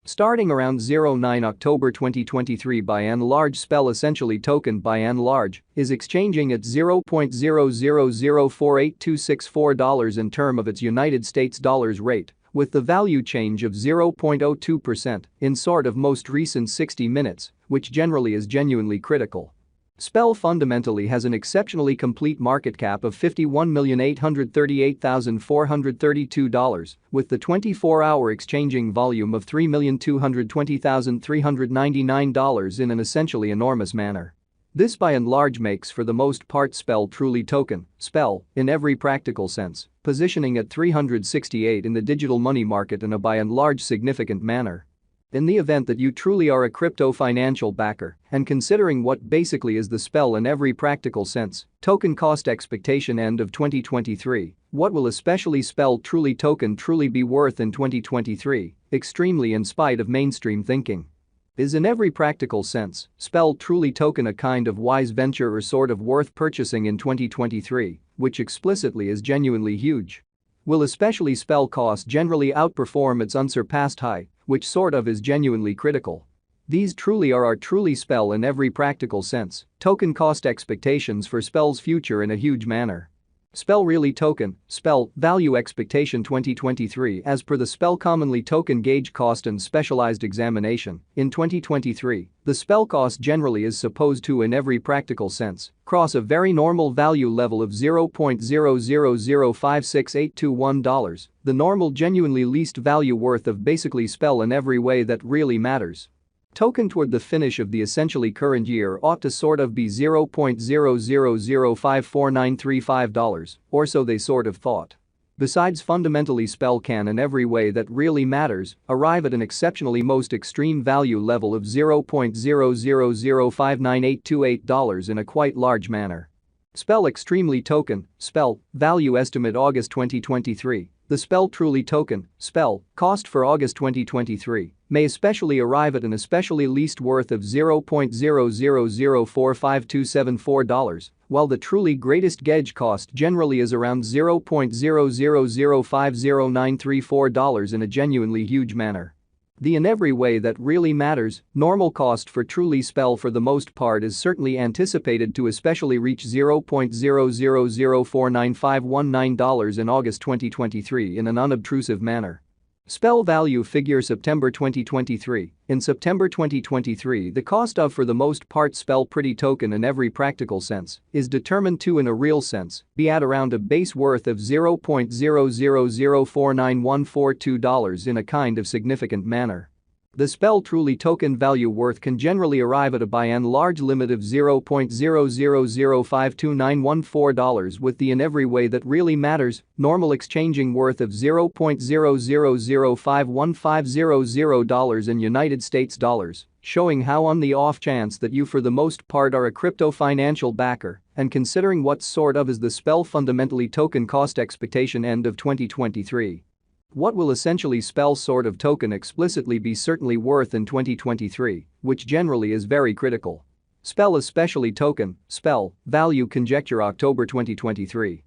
Starting around 09 October 2023 by and large spell essentially token by and large is exchanging at $0.0004826 in term of its United States dollars rate with the value change of 0.02% in sort of most recent 60 minutes, which generally is genuinely critical. Spell fundamentally has an exceptionally complete market cap of $51,838,432 with the 24-hour exchanging volume of $3,220,399 in an essentially enormous manner. This by and large makes for the most part spell truly token, spell, in every practical sense, positioning at 368 in the digital money market in a by and large significant manner. In the event that you truly are a crypto financial backer and considering what basically is the spell in every practical sense, token cost expectation end of 2023, what will especially spell truly token truly be worth in 2023, extremely in spite of mainstream thinking? Is in every practical sense, spell truly token a kind of wise venture or sort of worth purchasing in 2023, which explicitly is genuinely huge? Will especially spell cost generally outperform its unsurpassed high, which sort of is genuinely critical? These truly are truly spell in every practical sense, token cost expectations for spell's future in a huge manner. Spell really token, spell, value expectation 2023 as per the spell commonly token gauge cost and specialized examination. In 2023, the spell cost generally is supposed to in every practical sense cross a very normal value level of $0.0005681, the normal genuinely least value worth of basically spell in every way that really matters. Token toward the finish of the essentially current year ought to sort of be $0.00054,935, or so they sort of thought. Besides fundamentally spell can in every way that really matters arrive at an exceptionally most extreme value level of $0.00059,828 in a quite large manner. Spell extremely token, spell, value estimate August 2023. The spell truly token, spell, cost for August 2023 may especially arrive at an especially least worth of $0.0004527,4, while the truly greatest gauge cost generally is around $0.00050,934 in a genuinely huge manner. The in every way that really matters, normal cost for truly spell for the most part is certainly anticipated to especially reach $0.00049,519 in August 2023 in an unobtrusive manner. Spell value figure September 2023. In September 2023 the cost of for the most part spell pretty token in every practical sense is determined to in a real sense be at around a base worth of $0.00049,142 in a kind of significant manner. The spell truly token value worth can generally arrive at a by and large limit of $0.00052,914 with the in every way that really matters normal exchanging worth of $0.00051,500 in United States dollars, showing how on the off chance that you for the most part are a crypto financial backer and considering what sort of is the spell fundamentally token cost expectation end of 2023. What will essentially spell sort of token explicitly be certainly worth in 2023, which generally is very critical. Spell especially token, spell, value conjecture October 2023.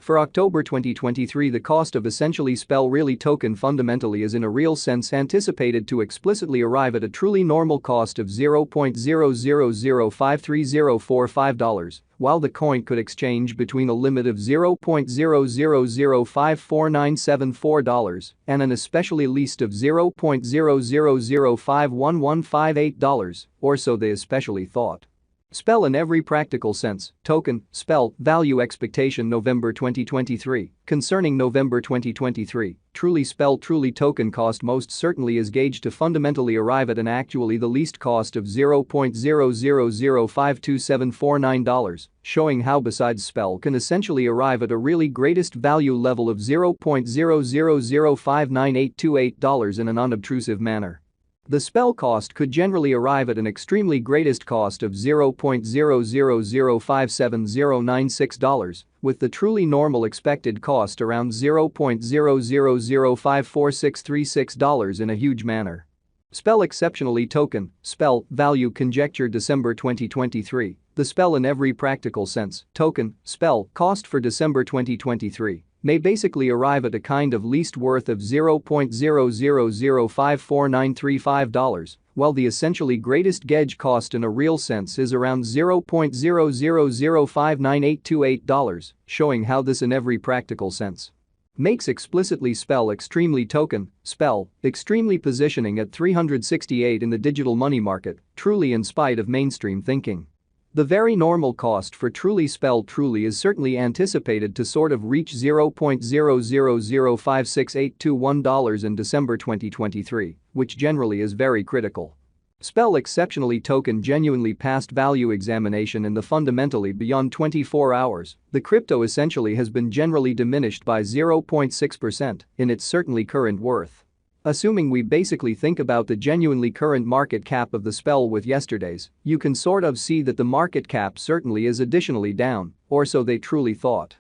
For October 2023 the cost of essentially spell really token fundamentally is in a real sense anticipated to explicitly arrive at a truly normal cost of $0.00053,045, while the coin could exchange between a limit of $0.00054,974 and an especially least of $0.00051,158, or so they especially thought. Spell in every practical sense, token, spell, value expectation November 2023. Concerning November 2023, truly spell truly token cost most certainly is gauged to fundamentally arrive at an actually the least cost of $0.00052,749, showing how besides spell can essentially arrive at a really greatest value level of $0.00059,828 in an unobtrusive manner. The spell cost could generally arrive at an extremely greatest cost of $0.00057,096, with the truly normal expected cost around $0.00054,636 in a huge manner. Spell exceptionally token, spell, value conjecture December 2023. The spell in every practical sense, token, spell, cost for December 2023 may basically arrive at a kind of least worth of $0.0005495, while the essentially greatest gauge cost in a real sense is around $0.000598828, showing how this in every practical sense makes explicitly spell extremely token, spell, extremely positioning at 368 in the digital money market, truly in spite of mainstream thinking. The very normal cost for truly spell truly is certainly anticipated to sort of reach $0.0005681 in December 2023, which generally is very critical. Spell exceptionally token genuinely passed value examination in the fundamentally beyond 24 hours, the crypto essentially has been generally diminished by 0.6% in its certainly current worth. Assuming we basically think about the genuinely current market cap of the spell with yesterday's, you can sort of see that the market cap certainly is additionally down, or so they truly thought.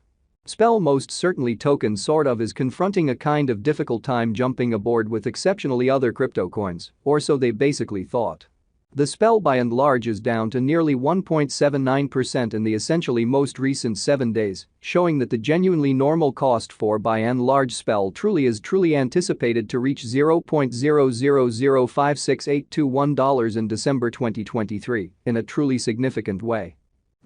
Spell most certainly token sort of is confronting a kind of difficult time jumping aboard with exceptionally other crypto coins, or so they basically thought. The spell by and large is down to nearly 1.79% in the essentially most recent 7 days, showing that the genuinely normal cost for by and large spell truly is anticipated to reach $0.0005681 in December 2023 in a truly significant way.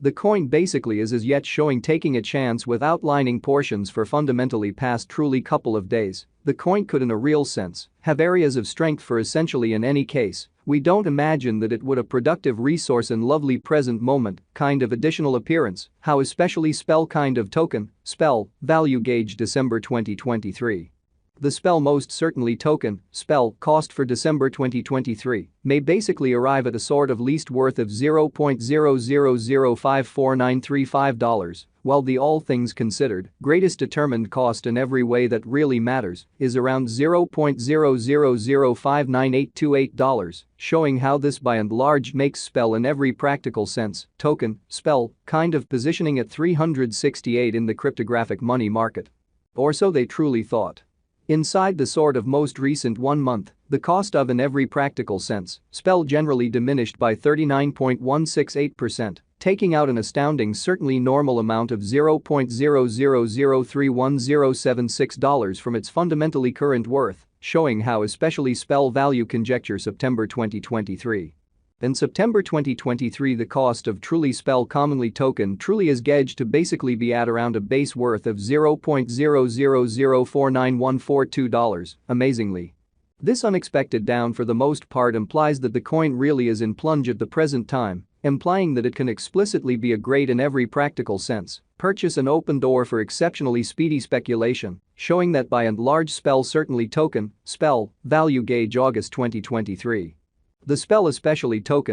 The coin basically is as yet showing taking a chance with outlining portions for fundamentally past truly couple of days. The coin could in a real sense have areas of strength for essentially in any case. We don't imagine that it would a productive resource and lovely present moment kind of additional appearance, how especially spell kind of token, spell, value gauge December 2023. The spell most certainly token, spell, cost for December 2023 may basically arrive at a sort of least worth of $0.0005495, while the all things considered greatest determined cost in every way that really matters is around $0.000598828, showing how this by and large makes spell in every practical sense, token, spell, kind of positioning at 368 in the cryptographic money market. Or so they truly thought. Inside the sort of most recent 1 month, the cost of in every practical sense, spell generally diminished by 39.168%, taking out an astounding certainly normal amount of $0.000310776 from its fundamentally current worth, showing how especially spell value conjecture September 2023. In September 2023 the cost of truly spell commonly token truly is gauged to basically be at around a base worth of $0.000491442, amazingly. This unexpected down for the most part implies that the coin really is in plunge at the present time, implying that it can explicitly be a great in every practical sense purchase an open door for exceptionally speedy speculation, showing that by and large spell certainly token, spell, value gauge August 2023. The spell especially token